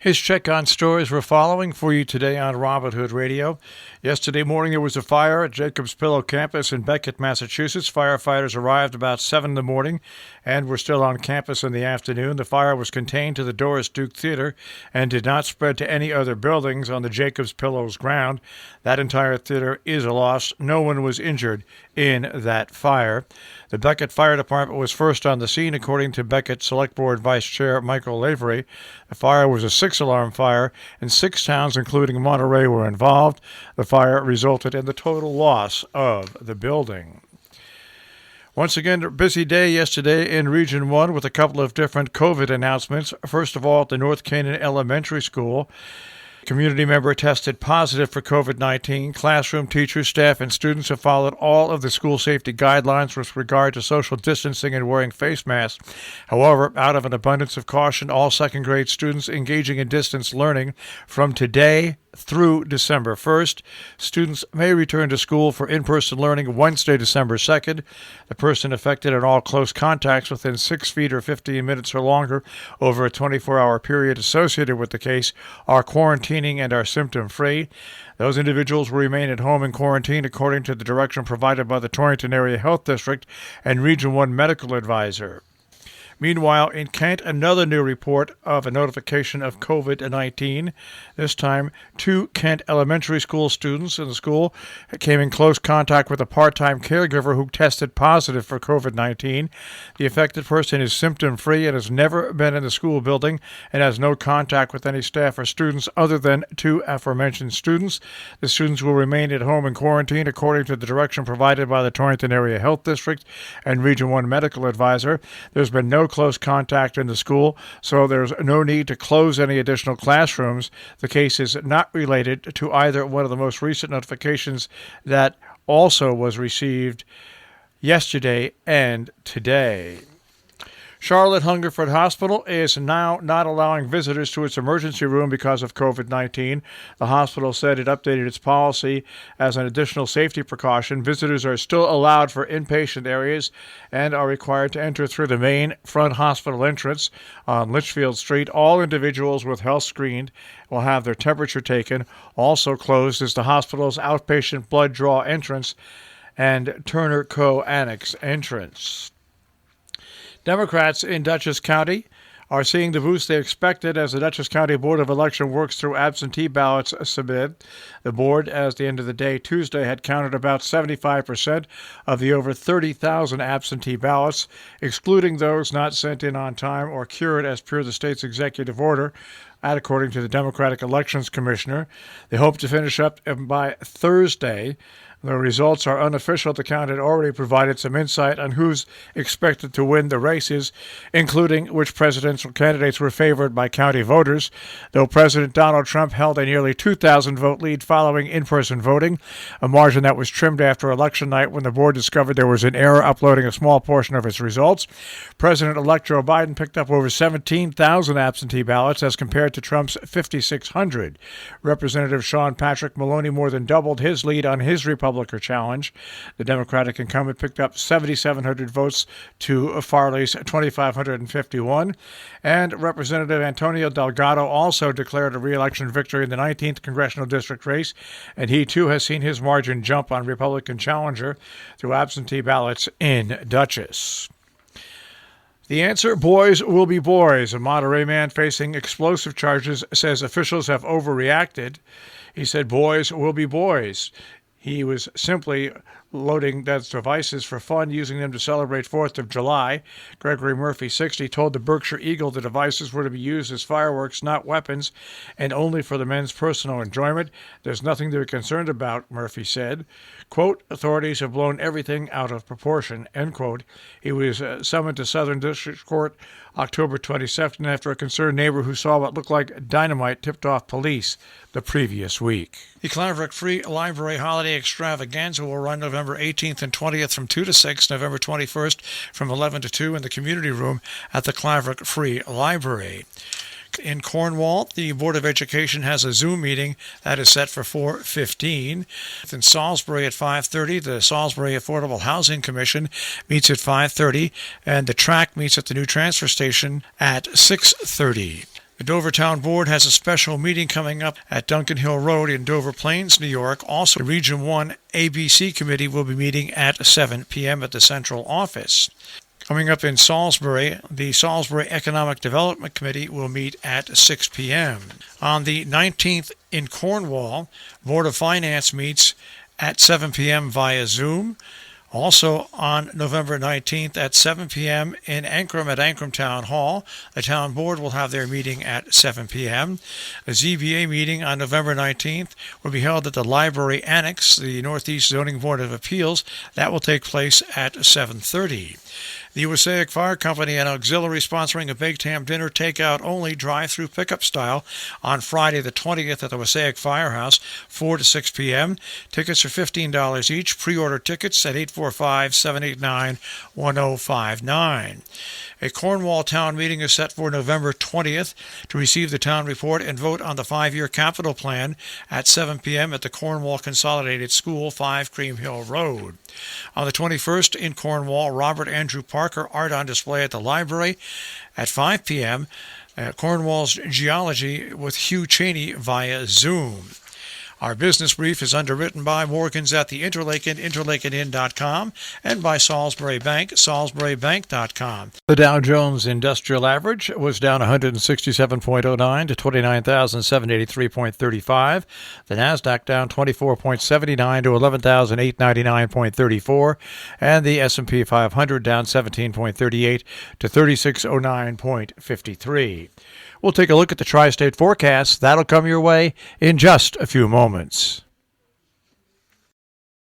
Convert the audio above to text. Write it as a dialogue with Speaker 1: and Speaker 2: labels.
Speaker 1: His check-on stories we're following for you today on Robin Hood Radio. Yesterday morning there was a fire at Jacobs Pillow campus in Beckett, Massachusetts. Firefighters arrived about 7 in the morning and were still on campus in the afternoon. The fire was contained to the Doris Duke Theater and did not spread to any other buildings on the Jacobs Pillow's ground. That entire theater is a loss. No one was injured in that fire. The Beckett Fire Department was first on the scene, according to Beckett Select Board Vice Chair Michael Lavery. The fire was a 6-alarm fire, and 6 towns, including Monterey, were involved. The fire resulted in the total loss of the building. Once again, a busy day yesterday in Region 1 with a couple of different COVID announcements. First of all, at the North Canaan Elementary School, community member tested positive for COVID-19. Classroom teachers, staff, and students have followed all of the school safety guidelines with regard to social distancing and wearing face masks. However, out of an abundance of caution, all second-grade students engaging in distance learning from today through December 1st. Students may return to school for in-person learning Wednesday, December 2nd. The person affected and all close contacts within 6 feet or 15 minutes or longer over a 24-hour period associated with the case are quarantining and are symptom-free. Those individuals will remain at home in quarantine according to the direction provided by the Torrington Area Health District and Region 1 Medical Advisor. Meanwhile, in Kent, another new report of a notification of COVID-19. This time, 2 Kent elementary school students in the school came in close contact with a part-time caregiver who tested positive for COVID-19. The affected person is symptom-free and has never been in the school building and has no contact with any staff or students other than 2 aforementioned students. The students will remain at home in quarantine according to the direction provided by the Torrington Area Health District and Region 1 Medical Advisor. There's been no close contact in the school, so there's no need to close any additional classrooms. The case is not related to either one of the most recent notifications that also was received yesterday and today. Charlotte Hungerford Hospital is now not allowing visitors to its emergency room because of COVID-19. The hospital said it updated its policy as an additional safety precaution. Visitors are still allowed for inpatient areas and are required to enter through the main front hospital entrance on Litchfield Street. All individuals with health screened will have their temperature taken. Also closed is the hospital's outpatient blood draw entrance and Turner Co. Annex entrance. Democrats in Dutchess County are seeing the boost they expected as the Dutchess County Board of Election works through absentee ballots submitted. The board, as the end of the day Tuesday, had counted about 75% of the over 30,000 absentee ballots, excluding those not sent in on time or cured as per the state's executive order, according to the Democratic Elections Commissioner. They hope to finish up by Thursday. The results are unofficial. The count had already provided some insight on who's expected to win the races, including which presidential candidates were favored by county voters. Though President Donald Trump held a nearly 2,000 vote lead following in-person voting, a margin that was trimmed after election night when the board discovered there was an error uploading a small portion of its results. President-elect Joe Biden picked up over 17,000 absentee ballots as compared to Trump's 5,600. Representative Sean Patrick Maloney more than doubled his lead on his Republican challenge. The Democratic incumbent picked up 7,700 votes to Farley's 2,551. And Representative Antonio Delgado also declared a re-election victory in the 19th Congressional District race, and he too has seen his margin jump on Republican challenger through absentee ballots in Dutchess. The answer, boys will be boys. A Monterey man facing explosive charges says officials have overreacted. He said boys will be boys. He was simply loading those devices for fun, using them to celebrate 4th of July. Gregory Murphy, 60, told the Berkshire Eagle the devices were to be used as fireworks, not weapons, and only for the men's personal enjoyment. There's nothing to be concerned about, Murphy said. Quote, authorities have blown everything out of proportion, end quote. He was summoned to Southern District Court October 22nd after a concerned neighbor who saw what looked like dynamite tipped off police the previous week. The Claverick Free Library Holiday Extravaganza will run November 18th and 20th from 2 to 6, November 21st from 11 to 2 in the community room at the Claverick Free Library. In Cornwall, the Board of Education has a Zoom meeting that is set for 4:15. In Salisbury at 5:30, the Salisbury Affordable Housing Commission meets at 5:30, and the track meets at the new transfer station at 6:30. The Dover Town Board has a special meeting coming up at Duncan Hill Road in Dover Plains, New York. Also, the Region 1 ABC Committee will be meeting at 7 p.m. at the central office. Coming up in Salisbury, the Salisbury Economic Development Committee will meet at 6 p.m. On the 19th in Cornwall, Board of Finance meets at 7 p.m. via Zoom. Also on November 19th at 7 p.m. in Ancram at Ancram Town Hall, the Town Board will have their meeting at 7 p.m. The ZBA meeting on November 19th will be held at the Library Annex, the Northeast Zoning Board of Appeals. That will take place at 7:30. The Wassaic Fire Company and Auxiliary sponsoring a baked ham dinner takeout only drive-through pickup style on Friday the 20th at the Wassaic Firehouse, 4 to 6 p.m. Tickets are $15 each. Pre-order tickets at 845-789-1059. A Cornwall Town meeting is set for November 20th to receive the town report and vote on the 5-year capital plan at 7 p.m. at the Cornwall Consolidated School, 5 Cream Hill Road. On the 21st in Cornwall, Robert Andrew Parker art on display at the library at 5 p.m. Cornwall's Geology with Hugh Cheney via Zoom. Our business brief is underwritten by Morgan's at the Interlaken, interlakeninn.com, and by Salisbury Bank, salisburybank.com. The Dow Jones Industrial Average was down 167.09 to 29,783.35. The Nasdaq down 24.79 to 11,899.34, and the S&P 500 down 17.38 to 3609.53. We'll take a look at the tri-state forecast. That'll come your way in just a few moments.